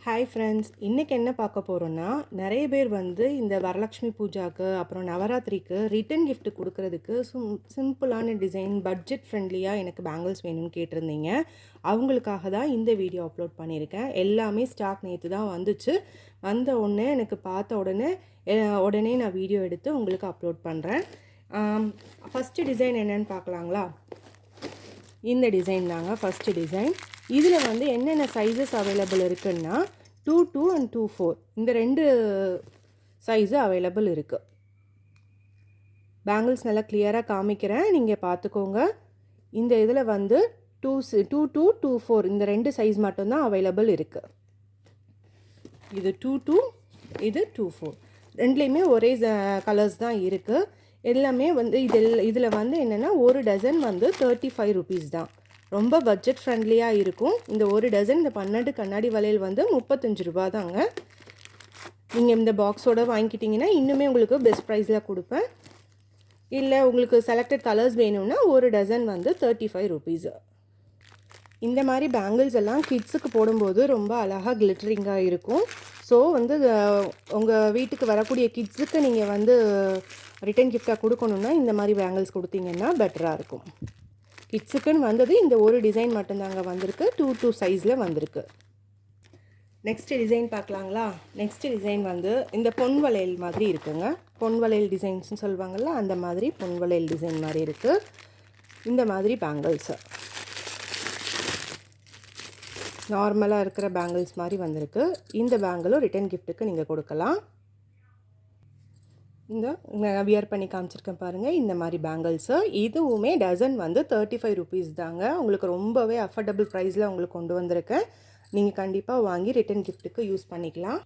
Hi friends, இன்றைக்கி என்ன பார்க்க போகிறோன்னா, நிறைய பேர் வந்து இந்த வரலட்சுமி பூஜாக்கு அப்புறம் நவராத்திரிக்கு ரிட்டன் gift கொடுக்கறதுக்கு சிம்பிளான டிசைன் பட்ஜெட் ஃப்ரெண்ட்லியாக எனக்கு பேங்கிள்ஸ் வேணும்னு கேட்டிருந்தீங்க. அவங்களுக்காக தான் இந்த வீடியோ அப்லோட் பண்ணியிருக்கேன். எல்லாமே ஸ்டாக் நேற்று தான் வந்துச்சு. வந்த உடனே எனக்கு பார்த்த உடனே நான் வீடியோ எடுத்து உங்களுக்கு அப்லோட் பண்ணுறேன். ஃபஸ்ட்டு டிசைன் என்னென்னு பார்க்கலாங்களா? இந்த டிசைன் தாங்க ஃபஸ்ட்டு டிசைன். இதில் வந்து என்னென்ன சைஸஸ் அவைலபிள் இருக்குன்னா 2 அண்ட் 2 இந்த ரெண்டு சைஸு அவைலபிள் இருக்குது. பேங்கிள்ஸ் நல்லா கிளியராக காமிக்கிறேன், நீங்கள் பார்த்துக்கோங்க. இந்த இதில் வந்து 2 இந்த ரெண்டு சைஸ் மட்டும்தான் அவைலபிள் இருக்குது. இது 2 இது 2 ரெண்டுலேயுமே ஒரே கலர்ஸ் தான் இருக்குது. எல்லாமே வந்து இதில் வந்து என்னென்னா ஒரு டசன் வந்து 35 rupees தான். ரொம்ப பட்ஜெட் ஃப்ரெண்ட்லியாக இருக்கும். இந்த ஒரு டசன் இந்த 12 கண்ணாடி வளையல் வந்து 35 ரூபா தாங்க. நீங்கள் இந்த பாக்ஸோடு வாங்கிக்கிட்டிங்கன்னா இன்னுமே உங்களுக்கு பெஸ்ட் ப்ரைஸில் கொடுப்பேன். இல்லை உங்களுக்கு செலக்டட் கலர்ஸ் வேணும்னா ஒரு டசன் வந்து 35 rupees. இந்த மாதிரி பேங்கிள்ஸ் எல்லாம் கிட்ஸுக்கு போடும்போது ரொம்ப அழகாக கிளிட்டரிங்காக இருக்கும். ஸோ வந்து உங்கள் வீட்டுக்கு வரக்கூடிய கிட்ஸுக்கு நீங்கள் வந்து ரிட்டன் கிஃப்டாக கொடுக்கணுன்னா இந்த மாதிரி பேங்கிள்ஸ் கொடுத்தீங்கன்னா பெட்டராக இருக்கும். கிட்ஸுக்குன்னு வந்தது இந்த ஒரு டிசைன் மட்டும்தாங்க வந்திருக்கு. 2 சைஸில் வந்திருக்கு. நெக்ஸ்ட்டு டிசைன் பார்க்கலாங்களா? நெக்ஸ்ட்டு டிசைன் வந்து இந்த பொன் வளையல் மாதிரி இருக்குங்க. பொன் வளையல் டிசைன்ஸ்னு சொல்லுவாங்கள்ல, அந்த மாதிரி பொன் வளையல் டிசைன் மாதிரி இருக்குது. இந்த மாதிரி பேங்கிள்ஸு நார்மலாக இருக்கிற பேங்கிள்ஸ் மாதிரி வந்திருக்கு. இந்த பேங்கிளும் ரிட்டன் கிஃப்ட்டுக்கு நீங்கள் கொடுக்கலாம். இந்த வியர் பண்ணி காமிச்சிருக்கேன் பாருங்கள், இந்த மாதிரி பேங்கிள்ஸு. இதுவுமே டசன் வந்து 35 rupees தாங்க. உங்களுக்கு ரொம்பவே அஃபோர்டபுள் ப்ரைஸில் உங்களுக்கு கொண்டு வந்திருக்கேன். நீங்கள் கண்டிப்பாக வாங்கி ரிட்டன் கிஃப்ட்டுக்கு யூஸ் பண்ணிக்கலாம்.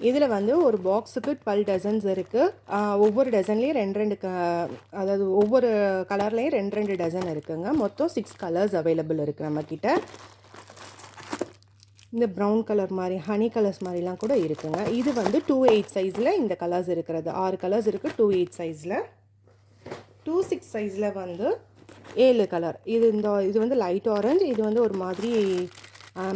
இதில் வந்து ஒரு பாக்ஸுக்கு 12 டசன்ஸ் இருக்குது. ஒவ்வொரு டசன்லேயும் அதாவது ஒவ்வொரு கலர்லேயும் 2 டசன் இருக்குங்க. மொத்தம் 6 கலர்ஸ் அவைலபிள் இருக்குது நம்மக்கிட்ட. இந்த ப்ரௌன் கலர் மாதிரி ஹனி கலர்ஸ் மாதிரிலாம் கூட இருக்குங்க. இது வந்து 28 சைஸில் இந்த கலர்ஸ் இருக்கிறது. 6 கலர்ஸ் இருக்குது 28 சைஸில். 26 சைஸில் வந்து 7 கலர். இது வந்து லைட் ஆரஞ்சு, இது வந்து ஒரு மாதிரி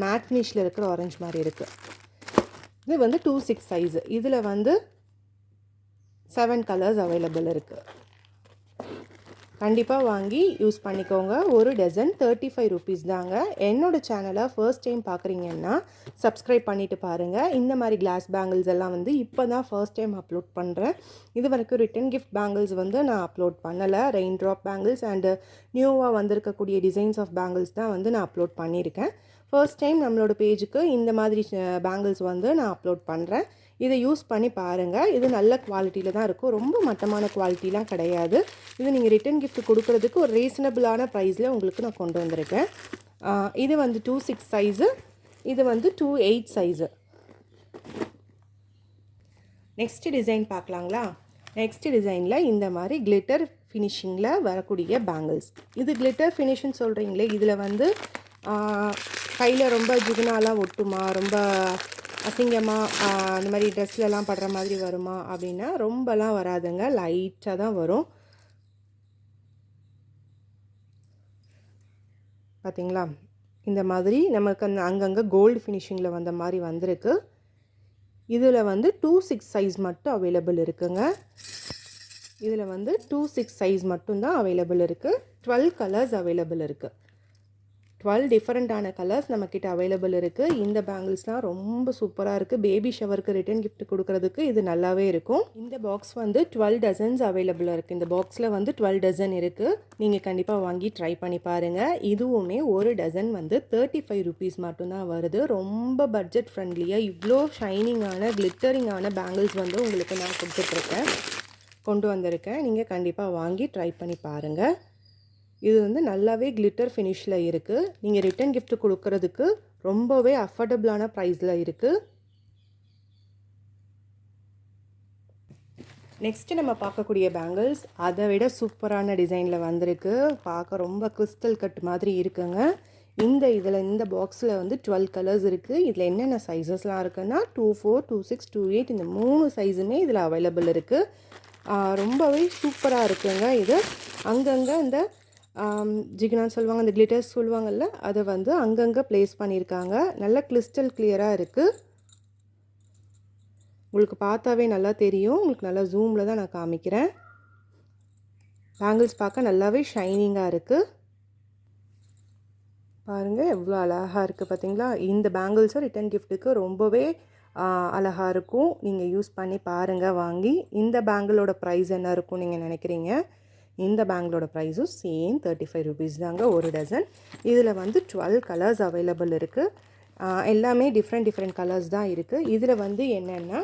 மேட் ஃபினிஷில் இருக்கிற ஆரஞ்சு மாதிரி இருக்குது. இது வந்து 26 சைஸு. இதில் வந்து 7 கலர்ஸ் அவைலபிள் இருக்குது. கண்டிப்பாக வாங்கி யூஸ் பண்ணிக்கோங்க. ஒரு டசன் 35 rupees தாங்க. என்னோடய சேனலை ஃபர்ஸ்ட் டைம் பார்க்குறீங்கன்னா சப்ஸ்கிரைப் பண்ணிவிட்டு பாருங்கள். இந்த மாதிரி கிளாஸ் பேங்கிள்ஸ் எல்லாம் வந்து இப்போ தான் ஃபர்ஸ்ட் டைம் அப்லோட் பண்ணுறேன். இது வரைக்கும் ரிட்டன் கிஃப்ட் பேங்கிள்ஸ் வந்து நான் அப்லோட் பண்ணலை. ரெயின் ட்ராப் பேங்கிள்ஸ் அண்டு நியூவாக வந்திருக்கக்கூடிய டிசைன்ஸ் ஆஃப் பேங்கிள்ஸ் தான் வந்து நான் அப்லோட் பண்ணியிருக்கேன். ஃபர்ஸ்ட் டைம் நம்மளோட பேஜுக்கு இந்த மாதிரி பேங்கிள்ஸ் வந்து நான் அப்லோட் பண்ணுறேன். இதை யூஸ் பண்ணி பாருங்கள். இது நல்ல குவாலிட்டியில் தான் இருக்கும். ரொம்ப மட்டமான குவாலிட்டிலாம் கிடையாது. இது நீங்கள் ரிட்டன் கிஃப்ட் கொடுக்குறதுக்கு ஒரு ரீசனபிளான ப்ரைஸில் உங்களுக்கு நான் கொண்டு வந்திருக்கேன். இது வந்து 26 சைஸு, இது வந்து 28 சைஸு. நெக்ஸ்ட்டு டிசைன் பார்க்கலாங்களா? நெக்ஸ்ட்டு டிசைனில் இந்த மாதிரி கிளிட்டர் ஃபினிஷிங்கில் வரக்கூடிய பேங்கிள்ஸ். இது கிளிட்டர் ஃபினிஷிங் சொல்கிறீங்களே, இதில் வந்து கையில் ரொம்ப ஜிகுனாலாம் ஒட்டுமா, ரொம்ப அசிங்கமாக அந்த மாதிரி ட்ரெஸ்லலாம் படுற மாதிரி வருமா அப்படின்னா ரொம்பலாம் வராதுங்க. லைட்டாக தான் வரும். பார்த்திங்களா? இந்த மாதிரி நமக்கு அந்த அங்கங்கே கோல்டு ஃபினிஷிங்கில் வந்த மாதிரி வந்திருக்கு. இதில் வந்து 26 சைஸ் மட்டும் அவைலபிள் இருக்குங்க. இதில் வந்து 26 சைஸ் மட்டும்தான் அவைலபிள் இருக்குது. 12 கலர்ஸ் அவைலபிள் இருக்குது. 12 டிஃப்ரெண்ட்டான கலர்ஸ் நம்மக்கிட்ட அவைலபிள் இருக்குது. இந்த பேங்கிள்ஸ்லாம் ரொம்ப சூப்பராக இருக்குது. பேபி ஷவருக்கு ரிட்டன் கிஃப்ட் கொடுக்குறதுக்கு இது நல்லாவே இருக்கும். இந்த பாக்ஸ் வந்து 12 டசன்ஸ் அவைலபிளாக இருக்குது. இந்த பாக்ஸில் வந்து 12 டசன் இருக்குது. நீங்கள் கண்டிப்பாக வாங்கி ட்ரை பண்ணி பாருங்கள். இதுவுமே ஒரு டசன் வந்து 35 rupees மட்டும்தான் வருது. ரொம்ப பட்ஜெட் ஃப்ரெண்ட்லியாக இவ்வளோ ஷைனிங்கான கிளிட்டரிங்கான பேங்கிள்ஸ் வந்து உங்களுக்கு நான் கொண்டு வந்திருக்கேன். நீங்கள் கண்டிப்பாக வாங்கி ட்ரை பண்ணி பாருங்கள். இது வந்து நல்லாவே கிளிட்டர் ஃபினிஷில் இருக்குது. நீங்கள் ரிட்டன் கிஃப்ட் கொடுக்கறதுக்கு ரொம்பவே அஃபோர்டபுளான ப்ரைஸில் இருக்குது. நெக்ஸ்ட்டு நம்ம பார்க்கக்கூடிய பேங்கிள்ஸ் அதை விட சூப்பரான டிசைனில் வந்திருக்கு. பார்க்க ரொம்ப கிறிஸ்டல் கட் மாதிரி இருக்குங்க. இந்த பாக்ஸில் வந்து 12 கலர்ஸ் இருக்குது. இதில் என்னென்ன சைஸஸ்லாம் இருக்குன்னா 24, 26, 28 இந்த 3 சைஸுமே இதில் அவைலபிள் இருக்குது. ரொம்பவே சூப்பராக இருக்குங்க. இது அங்கங்கே இந்த ஜிகினான்னு சொல்லுவாங்க, அந்த கிளிட்டர்ஸ் சொல்லுவாங்கள்ல, அதை வந்து அங்கங்கே ப்ளேஸ் பண்ணியிருக்காங்க. நல்ல கிறிஸ்டல் கிளியராக இருக்குது. உங்களுக்கு பார்த்தாவே நல்லா தெரியும். உங்களுக்கு நல்லா ஜூமில் தான் நான் காமிக்கிறேன். பேங்கிள்ஸ் பார்க்க நல்லாவே ஷைனிங்காக இருக்குது. பாருங்கள் எவ்வளோ அழகாக இருக்குது பார்த்தீங்களா? இந்த பேங்கிள்ஸும் ரிட்டன் கிஃப்ட்டுக்கு ரொம்பவே அழகாக இருக்கும். நீங்கள் யூஸ் பண்ணி பாருங்கள் வாங்கி. இந்த பேங்கிளோட ப்ரைஸ் என்ன இருக்கும் நீங்கள் நினைக்கிறீங்க? இந்த பேங்கிளோட ப்ரைஸும் சேம் 35 ருபீஸ் தாங்க ஒரு டசன். இதில் வந்து 12 கலர்ஸ் அவைலபிள் இருக்குது. எல்லாமே டிஃப்ரெண்ட் கலர்ஸ் தான் இருக்குது. இதில் வந்து என்னென்னா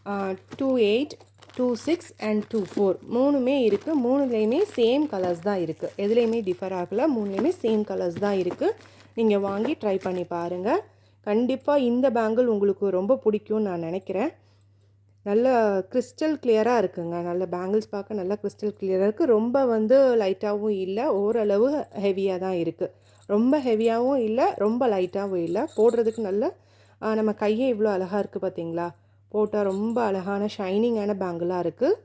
28, 26 அண்ட் 24 மூணுமே இருக்குது. மூணுலேயுமே சேம் கலர்ஸ் தான் இருக்குது. எதுலேயுமே டிஃபர் ஆகலை. மூணுலேயுமே சேம் கலர்ஸ் தான் இருக்குது. நீங்கள் வாங்கி ட்ரை பண்ணி பாருங்கள். கண்டிப்பாக இந்த பேங்கிள் உங்களுக்கு ரொம்ப பிடிக்கும்னு நான் நினைக்கிறேன். நல்ல கிறிஸ்டல் கிளியராக இருக்குங்க. நல்ல பேங்கிள்ஸ் பார்க்க நல்லா கிறிஸ்டல் கிளியராக இருக்குது. ரொம்ப வந்து லைட்டாகவும் இல்லை, ஓரளவு ஹெவியாக தான் இருக்குது. ரொம்ப ஹெவியாகவும் இல்லை, ரொம்ப லைட்டாகவும் இல்லை. போடுறதுக்கு நல்ல நம்ம கையே இவ்வளோ அழகாக இருக்குது பார்த்தீங்களா? போட்டால் ரொம்ப அழகான ஷைனிங்கான பேங்கிளாக இருக்குது.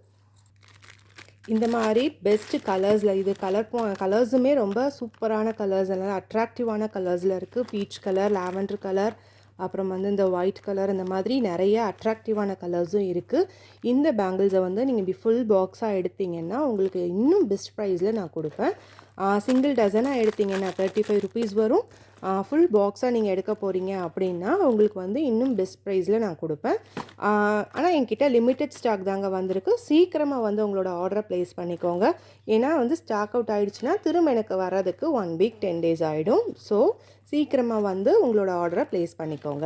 இந்த மாதிரி பெஸ்ட்டு கலர்ஸில் இது கலர்ஸுமே ரொம்ப சூப்பரான கலர்ஸ், நல்லா அட்ராக்டிவான கலர்ஸில் இருக்குது. பீச் கலர், லாவெண்டர் கலர், அப்புறம் வந்து இந்த ஒயிட் கலர், இந்த மாதிரி நிறைய அட்ராக்டிவான கலர்ஸும் இருக்குது. இந்த பேங்கிள்ஸை வந்து நீங்கள் இப்படி ஃபுல் பாக்ஸாக எடுத்திங்கன்னா உங்களுக்கு இன்னும் பெஸ்ட் ப்ரைஸில் நான் கொடுப்பேன். சிங்கிள் டசனாக எடுத்திங்கன்னா 35 ருபீஸ் வரும். ஃபுல் பாக்ஸாக நீங்கள் எடுக்க போகிறீங்க அப்படின்னா உங்களுக்கு வந்து இன்னும் பெஸ்ட் ப்ரைஸில் நான் கொடுப்பேன். ஆனால் என்கிட்ட லிமிட்டட் ஸ்டாக் தாங்க வந்திருக்கு. சீக்கிரமாக வந்து உங்களோட ஆர்டரை ப்ளேஸ் பண்ணிக்கோங்க. ஏன்னா வந்து ஸ்டாக் அவுட் ஆகிடுச்சுன்னா திரும்ப எனக்கு வர்றதுக்கு 1 வீக் 10 டேஸ் ஆகிடும். ஸோ சீக்கிரமாக வந்து உங்களோட ஆர்டரை ப்ளேஸ் பண்ணிக்கோங்க.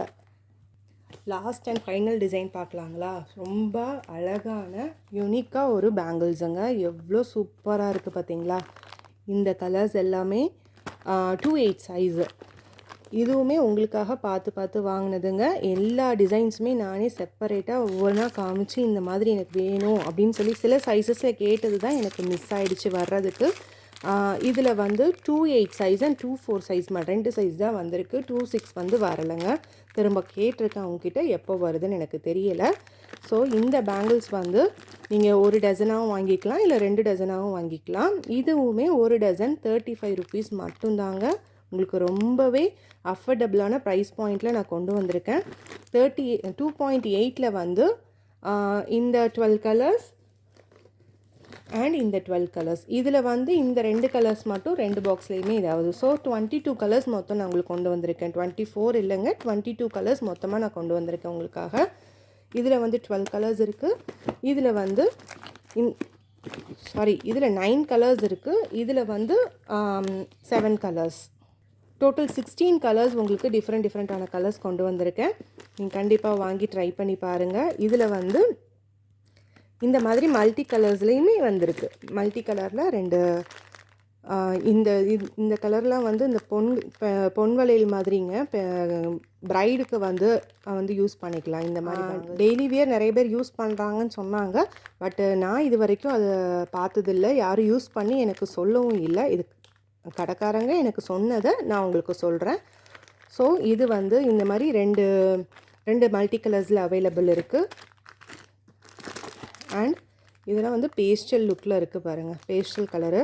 லாஸ்ட் அண்ட் ஃபைனல் டிசைன் பார்க்கலாங்களா? ரொம்ப அழகான யூனிக்காக ஒரு பேங்கிள்ஸுங்க. எவ்வளோ சூப்பராக இருக்குது பார்த்தீங்களா? இந்த கலர்ஸ் எல்லாமே 28 சைஸு. இதுவுமே உங்களுக்காக பார்த்து வாங்கினதுங்க. எல்லா டிசைன்ஸுமே நானே செப்பரேட்டாக ஒவ்வொன்றா காமிச்சு இந்த மாதிரி எனக்கு வேணும் அப்படின்னு சொல்லி சில சைஸஸில் கேட்டது தான் எனக்கு மிஸ் ஆகிடுச்சு வர்றதுக்கு. இதில் வந்து 28 சைஸ் அண்ட் 24 சைஸ் 2 சைஸ் தான் வந்திருக்கு. 26 வந்து வரலைங்க. திரும்ப கேட்டிருக்கேன் அவங்கக்கிட்ட, எப்போ வருதுன்னு எனக்கு தெரியலை. ஸோ இந்த பேங்கிள்ஸ் வந்து நீங்கள் ஒரு டசனாகவும் வாங்கிக்கலாம், இல்லை 2 டசனாகவும் வாங்கிக்கலாம். இதுவுமே ஒரு டசன் 35 ருபீஸ் மட்டும்தாங்க. உங்களுக்கு ரொம்பவே அஃபர்டபுளான ப்ரைஸ் பாயிண்டில் நான் கொண்டு வந்திருக்கேன். 2.8 வந்து இந்த 12 கலர்ஸ் அண்ட் இந்த 12 கலர்ஸ். இதில் வந்து இந்த 2 கலர்ஸ் மட்டும் 2 பாக்ஸ்லேயுமே இதாவது. ஸோ 22 கலர்ஸ் மொத்தம் நான் உங்களுக்கு கொண்டு வந்திருக்கேன். 24 இல்லைங்க, 22 கலர்ஸ் மொத்தமாக நான் கொண்டு வந்திருக்கேன் உங்களுக்காக. இதில் வந்து 12 கலர்ஸ் இருக்குது. இதில் வந்து இதில் 9 கலர்ஸ் இருக்குது. இதில் வந்து 7 கலர்ஸ். டோட்டல் 16 கலர்ஸ் உங்களுக்கு டிஃப்ரெண்ட்டான கலர்ஸ் கொண்டு வந்திருக்கேன். நீங்கள் கண்டிப்பாக வாங்கி ட்ரை பண்ணி பாருங்கள். இதில் வந்து இந்த மாதிரி மல்டி கலர்ஸ்லேயுமே வந்திருக்கு. மல்டி கலரில் 2 இந்த கலர்லாம் வந்து இந்த பொன் வளையல் மாதிரிங்க. ப்ரைடுக்கு வந்து யூஸ் பண்ணிக்கலாம். இந்த மாதிரி டெய்லி வியர் நிறைய பேர் யூஸ் பண்ணுறாங்கன்னு சொன்னாங்க. பட் நான் இது வரைக்கும் அதை பார்த்ததில்லை. யாரும் யூஸ் பண்ணி எனக்கு சொல்லவும் இல்லை. இது கடைக்காரங்க எனக்கு சொன்னதை நான் உங்களுக்கு சொல்கிறேன். ஸோ இது வந்து இந்த மாதிரி 2 மல்டி கலர்ஸில் அவைலபிள் இருக்குது. அண்ட் இதெல்லாம் வந்து பேஸ்டல் லுக்கில் இருக்குது பாருங்கள். பேஸ்டல் கலரு,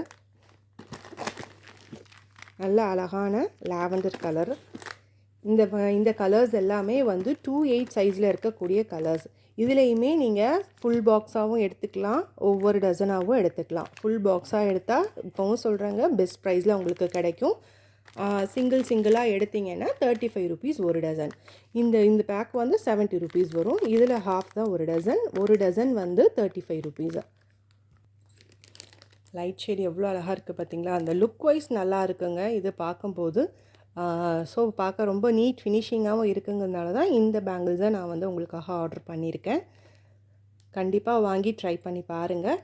நல்ல அழகான லாவெண்டர் கலர். இந்த கலர்ஸ் எல்லாமே வந்து 28 சைஸில் இருக்கக்கூடிய கலர்ஸ். இதுலேயுமே நீங்கள் ஃபுல் பாக்ஸாகவும் எடுத்துக்கலாம், ஒவ்வொரு டசனாகவும் எடுத்துக்கலாம். ஃபுல் பாக்ஸாக எடுத்தால் இப்போவும் சொல்கிறாங்க பெஸ்ட் ப்ரைஸில் உங்களுக்கு கிடைக்கும். சிங்கிளாக எடுத்திங்கன்னா 35 ருபீஸ் ஒரு டசன். இந்த பேக் வந்து 70 ருபீஸ் வரும். இதில் ஹாஃப் தான் ஒரு டசன் வந்து 35 ருபீஸு. லைட் ஷேட் எவ்வளோ அழகாக இருக்குது பார்த்தீங்களா? அந்த லுக் வைஸ் நல்லா இருக்குங்க இது பார்க்கும்போது. ஸோ பார்க்க ரொம்ப நீட் ஃபினிஷிங்காகவும் இருக்குங்கிறதுனால தான் இந்த பேங்கிள்ஸை நான் வந்து உங்களுக்காக ஆர்டர் பண்ணியிருக்கேன். கண்டிப்பாக வாங்கி ட்ரை பண்ணி பாருங்கள்.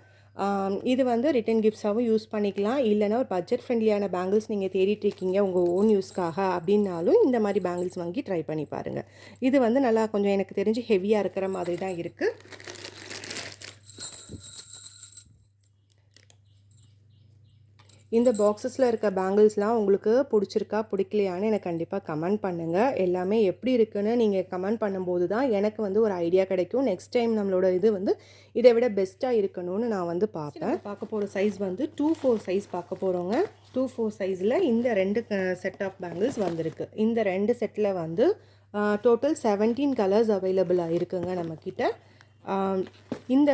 இது வந்து ரிட்டன் கிஃப்ட்ஸாகவும் யூஸ் பண்ணிக்கலாம். இல்லைனா ஒரு பட்ஜெட் ஃப்ரெண்ட்லியான பேங்கிள்ஸ் நீங்கள் தேடிட்டுருக்கீங்க உங்கள் ஓன் யூஸ்க்காக அப்படின்னாலும் இந்த மாதிரி பேங்கிள்ஸ் வாங்கி ட்ரை பண்ணி பாருங்கள். இது வந்து நல்லா கொஞ்சம் எனக்கு தெரிஞ்சு ஹெவியாக இருக்கிற மாதிரி தான் இருக்குது. இந்த பாக்ஸஸில் இருக்க பேங்கிள்ஸ்லாம் உங்களுக்கு பிடிச்சிருக்கா பிடிக்கலையான்னு எனக்கு கண்டிப்பாக கமெண்ட் பண்ணுங்கள். எல்லாமே எப்படி இருக்குன்னு நீங்கள் கமெண்ட் பண்ணும்போது தான் எனக்கு வந்து ஒரு ஐடியா கிடைக்கும். நெக்ஸ்ட் டைம் நம்மளோட இது வந்து இதை விட பெஸ்ட்டாக இருக்கணும்னு நான் வந்து பார்ப்பேன். பார்க்க போகிற சைஸ் வந்து 2-4 சைஸ் பார்க்க போகிறோங்க. 2-4 சைஸில் இந்த 2 செட் ஆஃப் பேங்கிள்ஸ் வந்திருக்கு. இந்த 2 செட்டில் வந்து டோட்டல் 17 கலர்ஸ் அவைலபிளாக இருக்குங்க நம்மக்கிட்ட. இந்த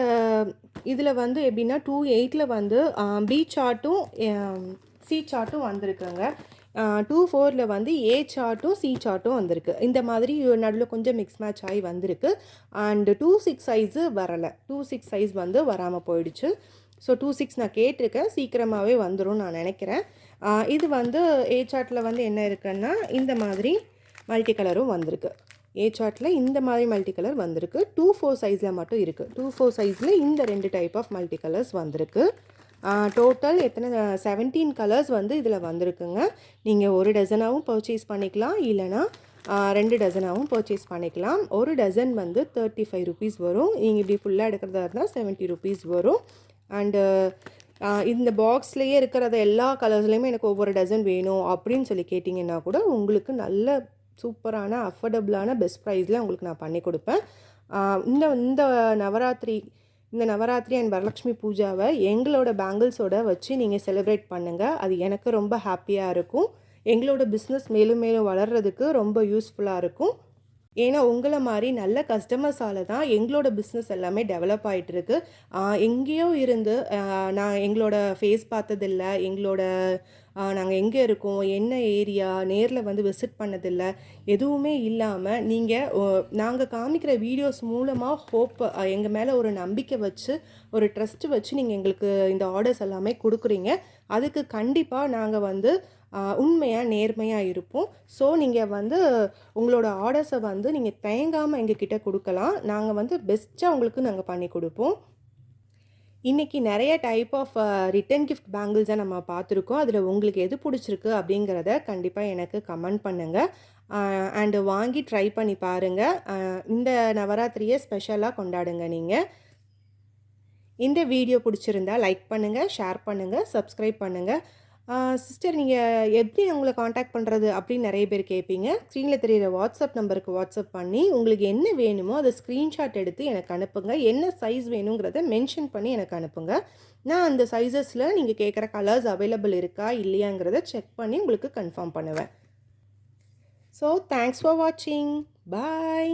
இதில் வந்து எப்படின்னா 2/8 வந்து பி சார்ட்டும் சி சார்ட்டும் வந்திருக்குங்க. 2/4 வந்து ஏ சார்ட்டும் சி சார்ட்டும் வந்திருக்கு. இந்த மாதிரி நடுவில் கொஞ்சம் மிக்ஸ் மேட்ச் ஆகி வந்திருக்கு. அண்டு 2/6 சைஸு வரலை. 2/6 சைஸ் வந்து வராமல் போயிடுச்சு. ஸோ 2/6 நான் கேட்டிருக்கேன், சீக்கிரமாகவே வந்துடும் நான் நினைக்கிறேன். இது வந்து ஏ சார்ட்டில் வந்து என்ன இருக்குன்னா இந்த மாதிரி மல்டி கலரும் வந்திருக்கு. ஏ சார்ட்டில் இந்த மாதிரி மல்டி கலர் வந்திருக்கு. 2/4 சைஸில் மட்டும் இருக்குது. 2/4 சைஸில் இந்த 2 டைப் ஆஃப் மல்டி கலர்ஸ் வந்திருக்கு. டோட்டல் எத்தனை 17 கலர்ஸ் வந்து இதில் வந்திருக்குங்க. நீங்கள் ஒரு டசனாகவும் பர்ச்சேஸ் பண்ணிக்கலாம், இல்லைனா 2 டசனாகவும் பர்ச்சேஸ் பண்ணிக்கலாம். ஒரு டசன் வந்து 35 ருபீஸ் வரும். நீங்கள் இப்படி ஃபுல்லாக எடுக்கிறதா இருந்தால் 70 ருபீஸ் வரும். அண்டு இந்த பாக்ஸ்லேயே இருக்கிறத எல்லா கலர்ஸ்லேயுமே எனக்கு ஒவ்வொரு டசன் வேணும் அப்படின்னு சொல்லி கேட்டிங்கன்னா கூட உங்களுக்கு நல்ல சூப்பரான அஃபோர்டபுளான பெஸ்ட் ப்ரைஸில் உங்களுக்கு நான் பண்ணி கொடுப்பேன். இந்த நவராத்திரி அண்ட் வரலட்சுமி பூஜாவை எங்களோட பேங்கிள்ஸோட வச்சு நீங்கள் செலிப்ரேட் பண்ணுங்கள். அது எனக்கு ரொம்ப ஹாப்பியாக இருக்கும். எங்களோட பிஸ்னஸ் மேலும் மேலும் வளர்கிறதுக்கு ரொம்ப யூஸ்ஃபுல்லாக இருக்கும். ஏன்னா உங்களை மாதிரி நல்ல கஸ்டமர்ஸால் தான் எங்களோட பிஸ்னஸ் எல்லாமே டெவலப் ஆகிட்டுருக்கு. எங்கேயோ இருந்து நான் எங்களோட ஃபேஸ் பார்த்ததில்ல, நாங்கள் எங்கே இருக்கோம், என்ன ஏரியா, நேரில் வந்து விசிட் பண்ணதில்லை, எதுவுமே இல்லாமல் நாங்கள் காமிக்கிற வீடியோஸ் மூலமாக எங்கள் மேலே ஒரு நம்பிக்கை வச்சு, ஒரு ட்ரஸ்ட்டு வச்சு நீங்கள் எங்களுக்கு இந்த ஆர்டர்ஸ் எல்லாமே கொடுக்குறீங்க. அதுக்கு கண்டிப்பாக நாங்கள் வந்து உண்மையாக நேர்மையாக இருப்போம். ஸோ நீங்கள் வந்து உங்களோட ஆர்டர்ஸை வந்து நீங்கள் தயங்காமல் எங்ககிட்ட கொடுக்கலாம். நாங்கள் வந்து பெஸ்ட்டாக உங்களுக்கு நாங்கள் பண்ணி கொடுப்போம். இன்றைக்கி நிறைய டைப் ஆஃப் ரிட்டன் கிஃப்ட் பேங்கிள்ஸை நம்ம பார்த்துருக்கோம். அதில் உங்களுக்கு எது பிடிச்சிருக்கு அப்படிங்கிறத கண்டிப்பாக எனக்கு கமெண்ட் பண்ணுங்கள். அண்டு வாங்கி ட்ரை பண்ணி பாருங்கள். இந்த நவராத்திரியை ஸ்பெஷலாக கொண்டாடுங்க. நீங்கள் இந்த வீடியோ பிடிச்சிருந்தா லைக் பண்ணுங்கள், ஷேர் பண்ணுங்கள், சப்ஸ்கிரைப் பண்ணுங்கள். சிஸ்டர் நீங்கள் எப்படி உங்களை காண்டாக்ட் பண்ணுறது அப்படின்னு நிறைய பேர் கேட்பீங்க. ஸ்க்ரீனில் தெரிகிற வாட்ஸ்அப் நம்பருக்கு வாட்ஸ்அப் பண்ணி உங்களுக்கு என்ன வேணுமோ அதை ஸ்க்ரீன்ஷாட் எடுத்து எனக்கு அனுப்புங்க. என்ன சைஸ் வேணுங்கிறத மென்ஷன் பண்ணி எனக்கு அனுப்புங்க. நான் அந்த சைஸஸில் நீங்கள் கேட்குற கலர்ஸ் அவைலபிள் இருக்கா இல்லையாங்கிறத செக் பண்ணி உங்களுக்கு கன்ஃபார்ம் பண்ணுவேன். ஸோ தேங்க்ஸ் ஃபார் வாட்சிங். பாய்.